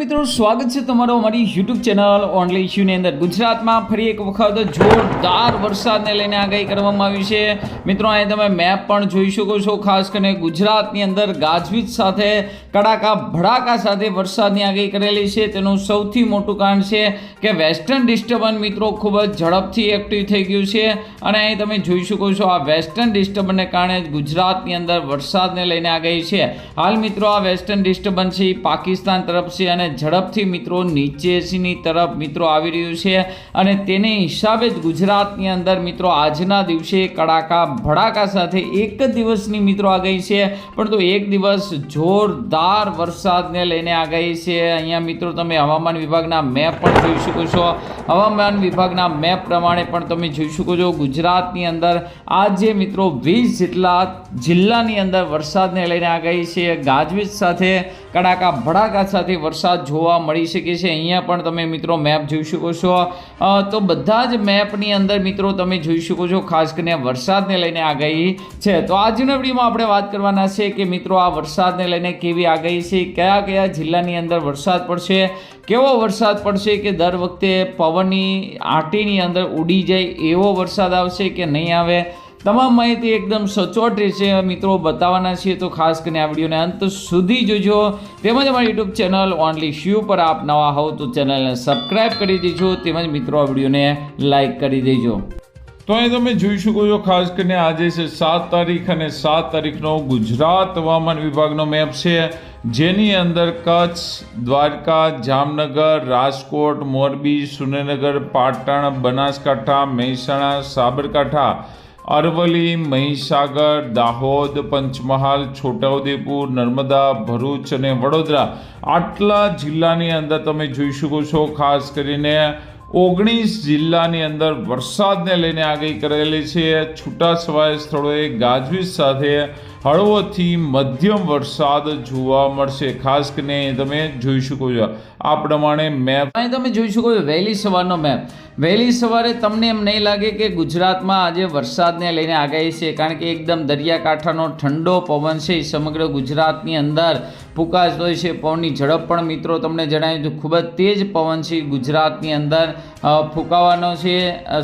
મિત્રો, સ્વાગત છે તમારો અમારી યુટ્યુબ ચેનલ ઓનલી ઇશ્યુની અંદર। ગુજરાતમાં ફરી એક વખત જોરદાર વરસાદને લઈને આગાહી કરવામાં આવી છે। મિત્રો, અહીં તમે મેપ પણ જોઈ શકો છો। ખાસ કરીને ગુજરાતની અંદર ગાજવીજ સાથે કડાકા ભડાકા સાથે વરસાદની આગાહી કરેલી છે। તેનું સૌથી મોટું કારણ છે કે વેસ્ટર્ન ડિસ્ટર્બન્સ મિત્રો ખૂબ જ ઝડપથી એક્ટિવ થઈ ગયું છે અને અહીં તમે જોઈ શકો છો આ વેસ્ટર્ન ડિસ્ટર્બન્સને કારણે ગુજરાતની અંદર વરસાદને લઈને આગાહી છે। હાલ મિત્રો આ વેસ્ટર્ન ડિસ્ટર્બન્સ છે પાકિસ્તાન તરફ છે અને ઝડપથી મિત્રો નીચેની તરફ મિત્રો આવી રહ્યું છે અને તેને હિસાબે જ ગુજરાતની અંદર મિત્રો આજના દિવસે કડાકા ભડાકા સાથે એક જ દિવસની મિત્રો આગાહી છે, પરંતુ એક દિવસ જોરદાર વરસાદને લઈને આગાહી છે। અહીંયા મિત્રો તમે હવામાન વિભાગના મેપ પણ જોઈ શકો છો। હવામાન વિભાગના મેપ પ્રમાણે પણ તમે જોઈ શકો છો ગુજરાતની અંદર આજે મિત્રો 20 જેટલા જિલ્લાની અંદર વરસાદને લઈને આગાહી છે। ગાજવીજ સાથે કડાકા ભડાકા સાથે વરસાદ જોવા મળી શકે છે। અહીંયા પણ તમે મિત્રો મેપ જોઈ શકો છો। તો બધા જ મેપની અંદર મિત્રો તમે જોઈ શકો છો ખાસ કરીને વરસાદને લઈને આગાહી છે। તો આજના વિડીયોમાં આપણે વાત કરવાના છે કે મિત્રો આ વરસાદને લઈને કેવી આગાહી છે, કયા કયા જિલ્લાની અંદર વરસાદ પડશે, કેવો વરસાદ પડશે કે દર વખતે પવનની આંટીની અંદર ઉડી જાય એવો વરસાદ આવશે કે નહીં આવે, તમામ માહિતી એકદમ સચોટ રહેશે મિત્રો બતાવવાના છીએ। તો ખાસ કરીને આ વિડીયોને અંત સુધી જોજો। તેમજ અમારી યુટ્યુબ ચેનલ ઓનલી શ્યુ પર આપ નવા હોવ તો ચેનલને સબસ્ક્રાઈબ કરી દેજો, તેમજ મિત્રો આ વિડીયોને લાઈક કરી દેજો। તો અહીં તમે જોઈ શકો છો ખાસ કરીને આજે છે 7 તારીખ અને 7 તારીખનો ગુજરાત હવામાન વિભાગનો મેપ છે, જેની અંદર કચ્છ, દ્વારકા, જામનગર, રાજકોટ, મોરબી, સુરેન્દ્રનગર, પાટણ, બનાસકાંઠા, મહેસાણા, સાબરકાંઠા, અરવલ્લી, મહીસાગર, દાહોદ, પંચમહાલ, છોટાઉદેપુર, નર્મદા, ભરૂચ અને વડોદરા આટલા જિલ્લાની અંદર તમે જોઈ શકો છો ખાસ કરીને 19 જિલ્લાની અંદર વરસાદને લઈને આગાહી કરેલી છે। છૂટાછવાયા સ્થળોએ ગાજવીજ સાથે હળવોથી મધ્યમ વરસાદ જોવા મળશે। ખાસ કરીને તમે જોઈ શકો છો આ પ્રમાણે મેપ અહીં તમે જોઈ શકો છો વહેલી સવારનો મેપ। વહેલી સવારે તમને એમ નહીં લાગે કે ગુજરાતમાં આજે વરસાદને લઈને આગાહી છે, કારણ કે એકદમ દરિયાકાંઠાનો ઠંડો પવન છે સમગ્ર ગુજરાતની અંદર ફૂંકાતો હોય છે। પવનની ઝડપ પણ મિત્રો તમને જણાવ્યું તો ખૂબ જ તેજ પવન છે ગુજરાતની અંદર ફૂંકાવાનો છે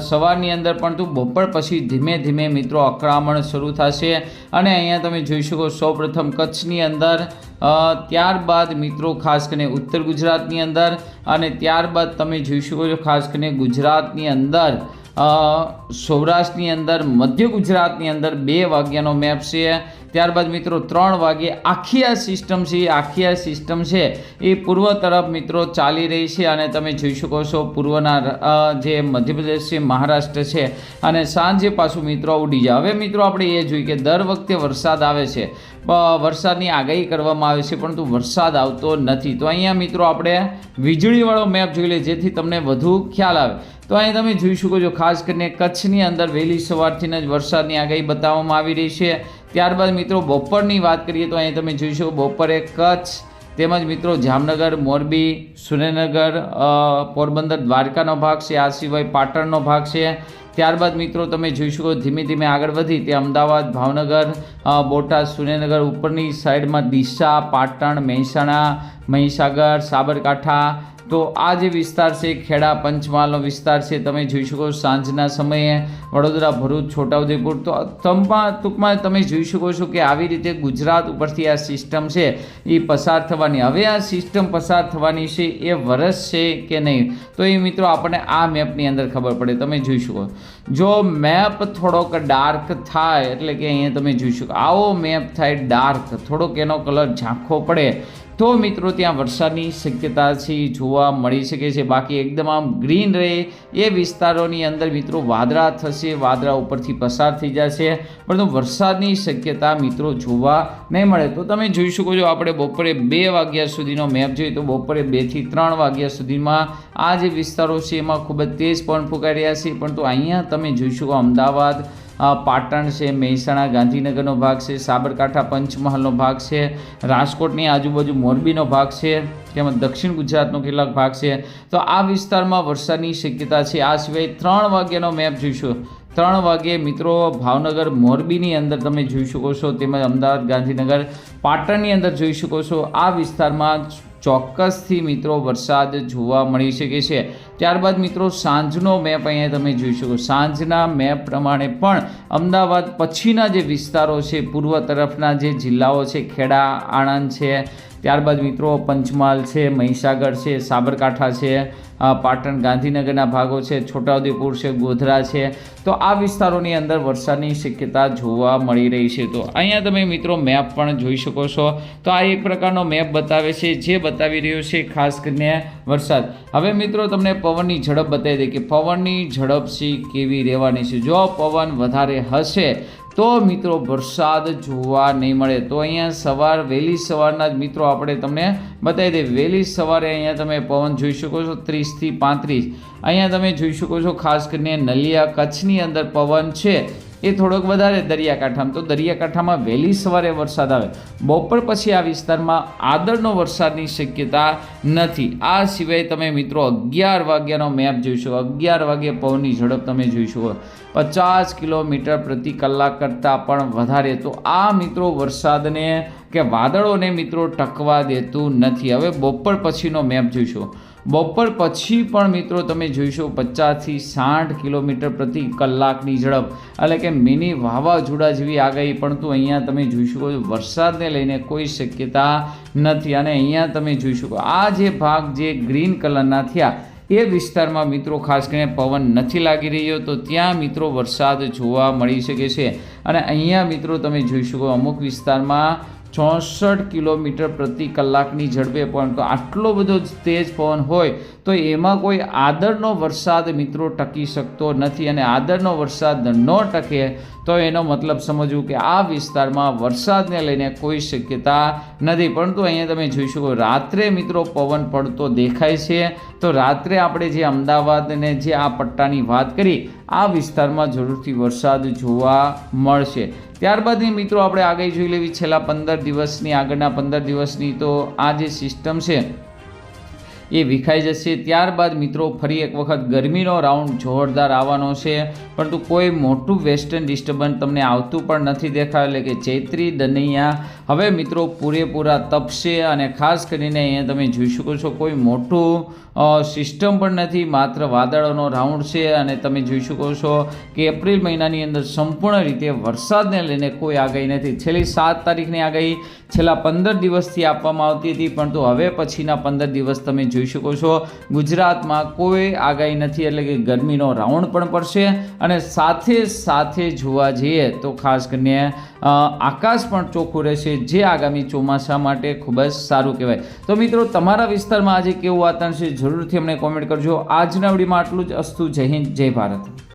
સવારની અંદર, પરંતુ બપોર પછી ધીમે ધીમે મિત્રો અકળામણ શરૂ થશે અને અહીંયા તમે જોઈ શકો સૌપ્રથમ કચ્છની અંદર, ત્યારબાદ મિત્રો ખાસ કરીને ઉત્તર ગુજરાતની અંદર અને ત્યારબાદ તમે જોઈ શકો છો ખાસ કરીને ગુજરાતની અંદર સૌરાષ્ટ્રની અંદર, મધ્ય ગુજરાતની અંદર 2 વાગ્યાનો મેપ છે। ત્યારબાદ મિત્રો 3 વાગે આખી આ સિસ્ટમ છે એ પૂર્વ તરફ મિત્રો ચાલી રહી છે અને તમે જોઈ શકો છો પૂર્વના જે મધ્યપ્રદેશ છે, મહારાષ્ટ્ર છે અને સાંજે પાછું મિત્રો ઉડી જાય। હવે મિત્રો આપણે એ જોઈએ કે દર વખતે વરસાદ આવે છે, વરસાદની આગાહી કરવામાં આવે છે, પરંતુ વરસાદ આવતો નથી। તો અહીંયા મિત્રો આપણે વીજળીવાળો મેપ જોઈ લઈએ જેથી તમને વધુ ખ્યાલ આવે। તો અહીં તમે જોઈ શકો છો ખાસ કરીને કચ્છની અંદર વહેલી સવારથી જ વરસાદની આગાહી બતાવવામાં આવી રહી છે। ત્યારબાદ મિત્રો બપોરની વાત કરીએ તો અહીં તમે જોઈ શકો બપોરે કચ્છ તેમજ મિત્રો જામનગર, મોરબી, સુરેન્દ્રનગર, પોરબંદર, દ્વારકાનો ભાગ છે, આ સિવાય પાટણનો ભાગ છે। ત્યારબાદ મિત્રો તમે જોઈ શકો ધીમે ધીમે આગળ વધી તે અમદાવાદ, ભાવનગર, બોટાદ, સુરેન્દ્રનગર, ઉપરની સાઈડમાં ડીસા, પાટણ, મહેસાણા, મહીસાગર, સાબરકાંઠા, તો આ જે વિસ્તાર છે ખેડા, પંચમહાલનો વિસ્તાર છે તમે જોઈ શકો સાંજના સમયે વડોદરા, ભરૂચ, છોટાઉદેપુર, તો ટૂંકમાં તમે જોઈ શકો છો કે આવી રીતે ગુજરાત ઉપરથી આ સિસ્ટમ છે એ પસાર થવાની। હવે આ સિસ્ટમ પસાર થવાની છે એ વરસ છે કે નહીં તો એ મિત્રો આપણને આ મેપની અંદર ખબર પડે। તમે જોઈ શકો જો મેપ થોડોક ડાર્ક થાય એટલે કે અહીંયા તમે જોઈ શકો આવો મેપ થાય ડાર્ક, થોડોક એનો કલર ઝાંખો પડે તો મિત્રો ત્યાં વરસાદની શક્યતા છે જોવા મળી શકે છે। બાકી એકદમ આમ ગ્રીન રહે એ વિસ્તારોની અંદર મિત્રો વાદળા થશે, વાદળા ઉપરથી પસાર થઈ જશે, પરંતુ વરસાદની શક્યતા મિત્રો જોવા નહીં મળે। તો તમે જોઈ શકો છો આપણે બપોરે 2 વાગ્યા સુધીનો મેપ જોઈએ તો બપોરે 2 થી 3 વાગ્યા સુધીમાં આ જે વિસ્તારો છે એમાં ખૂબ જ તેજ પવન ફૂંકાઈ રહ્યા છે, પરંતુ અહીંયા તમે જોઈ શકો અમદાવાદ, પાટણ છે, મહેસાણા, ગાંધીનગરનો ભાગ છે, સાબરકાંઠા, પંચમહાલનો ભાગ છે, રાજકોટની આજુબાજુ મોરબીનો ભાગ છે, તેમજ દક્ષિણ ગુજરાતનો કેટલાક ભાગ છે, તો આ વિસ્તારમાં વરસાદની શક્યતા છે। આ સિવાય 3 વાગ્યાનો મેપ જોઈશું 3 વાગે મિત્રો ભાવનગર, મોરબીની અંદર તમે જોઈ શકો છો, તેમજ અમદાવાદ, ગાંધીનગર, પાટણની અંદર જોઈ શકો છો આ વિસ્તારમાં ચોક્કસથી મિત્રો વરસાદ જોવા મળી શકે છે. ત્યારબાદ મિત્રો સાંજનો મેપ અહીંયા તમે જોઈ શકો. સાંજના મેપ પ્રમાણે પણ અમદાવાદ પછીના જે વિસ્તારો છે, પૂર્વ તરફના જે જિલ્લાઓ છે, ખેડા, આણંદ છે, ત્યારબાદ મિત્રો પંચમહાલ છે, મહીસાગર છે, સાબરકાંઠા છે, પાટણ, ગાંધીનગરના ભાગો છે, છોટાઉદેપુર છે, ગોધરા છે, તો આ વિસ્તારોની અંદર વરસાદની શક્યતા જોવા મળી રહી છે. તો અહીંયા તમે મિત્રો મેપ પણ જોઈ શકો છો. તો આ એક પ્રકારનો મેપ બતાવે છે, જે બતાવી રહ્યો છે ખાસ કરીને વરસાદ. હવે મિત્રો તમને પવનની ઝડપ બતાવી દે કે પવનની ઝડપ છે કેવી રહેવાની છે. જો પવન વધારે હશે તો મિત્રો વરસાદ જોવા નહીં મળે. તો અહીંયા વહેલી સવારના જ મિત્રો આપણે તમને બતાવી દઈએ. વહેલી સવારે અહીંયા તમે પવન જોઈ શકો છો 30 થી 35. અહીંયા તમે જોઈ શકો છો ખાસ કરીને નલિયા કચ્છની અંદર પવન છે એ થોડોક વધારે દરિયાકાંઠામાં. તો દરિયાકાંઠામાં વહેલી સવારે વરસાદ આવે. બપોર પછી આ વિસ્તારમાં આદરનો વરસાદની શક્યતા નથી. આ સિવાય તમે મિત્રો 11 વાગ્યાનો મેપ જોઈ શકો. 11 વાગ્યે પવનની ઝડપ તમે જોઈ શકો 50 કિલોમીટર પ્રતિ કલાક કરતાં પણ વધારે. તો આ મિત્રો વરસાદને કે વાદળોને મિત્રો ટકવા દેતું નથી. હવે બપોર પછીનો મેપ જોઈશું. બપોર પછી પણ મિત્રો તમે જોઈશો 50 થી 60 કિલોમીટર પ્રતિ કલાકની ઝડપ, એટલે કે મિની વાવાઝોડા જેવી આગાહી. પણ તો અહીંયા તમે જોઈ શકો વરસાદને લઈને કોઈ શક્યતા નથી. અને અહીંયા તમે જોઈ શકો આ જે ભાગ જે ગ્રીન કલરના થયા એ વિસ્તારમાં મિત્રો ખાસ કરીને પવન નથી લાગી રહ્યો. તો ત્યાં મિત્રો વરસાદ જોવા મળી શકે છે. અને અહીંયા મિત્રો તમે જોઈ શકો અમુક વિસ્તારમાં 64 કિલોમીટર પ્રતિ કલાકની ઝડપે પણ. તો આટલો બધો તેજ પવન હોય તો એમાં કોઈ આદરનો વરસાદ મિત્રો ટકી શકતો નથી. અને આદરનો વરસાદ ન ટકે તો એનો મતલબ સમજવું કે આ વિસ્તારમાં વરસાદને લઈને કોઈ શક્યતા નથી. પરંતુ અહીંયા તમે જોઈ શકો રાત્રે મિત્રો પવન પડતો દેખાય છે. તો રાત્રે આપણે જે અમદાવાદને જે આ પટ્ટાની વાત કરી આ વિસ્તારમાં જરૂરથી વરસાદ જોવા મળશે. ત્યારબાદની મિત્રો આપણે આગળ જોઈ લેવી છેલ્લા 15 દિવસની, આગળના 15 દિવસની. તો આ જે સિસ્ટમ છે એ વિખાઈ જશે. ત્યારબાદ મિત્રો ફરી એક વખત ગરમીનો રાઉન્ડ જોરદાર આવવાનો છે. પરંતુ કોઈ મોટું વેસ્ટર્ન ડિસ્ટર્બન્સ તમને આવતું પણ નથી દેખાય. એટલે કે ચૈત્રી દનૈયા હવે મિત્રો પૂરેપૂરા તપશે. અને ખાસ કરીને અહીંયા તમે જોઈ શકો છો કોઈ મોટું સિસ્ટમ પણ નથી, માત્ર વાદળોનો રાઉન્ડ છે. અને તમે જોઈ શકો છો કે એપ્રિલ મહિનાની અંદર સંપૂર્ણ રીતે વરસાદને લઈને કોઈ આગાહી નથી. છેલ્લી 7 તારીખની આગાહી છેલ્લા 15 દિવસથી આપવામાં આવતી હતી. પરંતુ હવે પછીના 15 દિવસ તમે જોઈ શકો છો ગુજરાતમાં કોઈ આગાહી નથી. એટલે કે ગરમીનો રાઉન્ડ પણ પડશે. અને સાથે સાથે જોવા જઈએ તો ખાસ કરીને આકાશ પણ ચોખ્ખું રહેશે, જે આગામી ચોમાસા માટે ખૂબ જ સારું કહેવાય. તો મિત્રો તમારા વિસ્તારમાં આજે કેવું વાતાવરણ છે જરૂરથી અમને કોમેન્ટ કરજો. આજના વિડીયોમાં આટલું જ. અસ્તુ. જય હિન્દ, જય ભારત.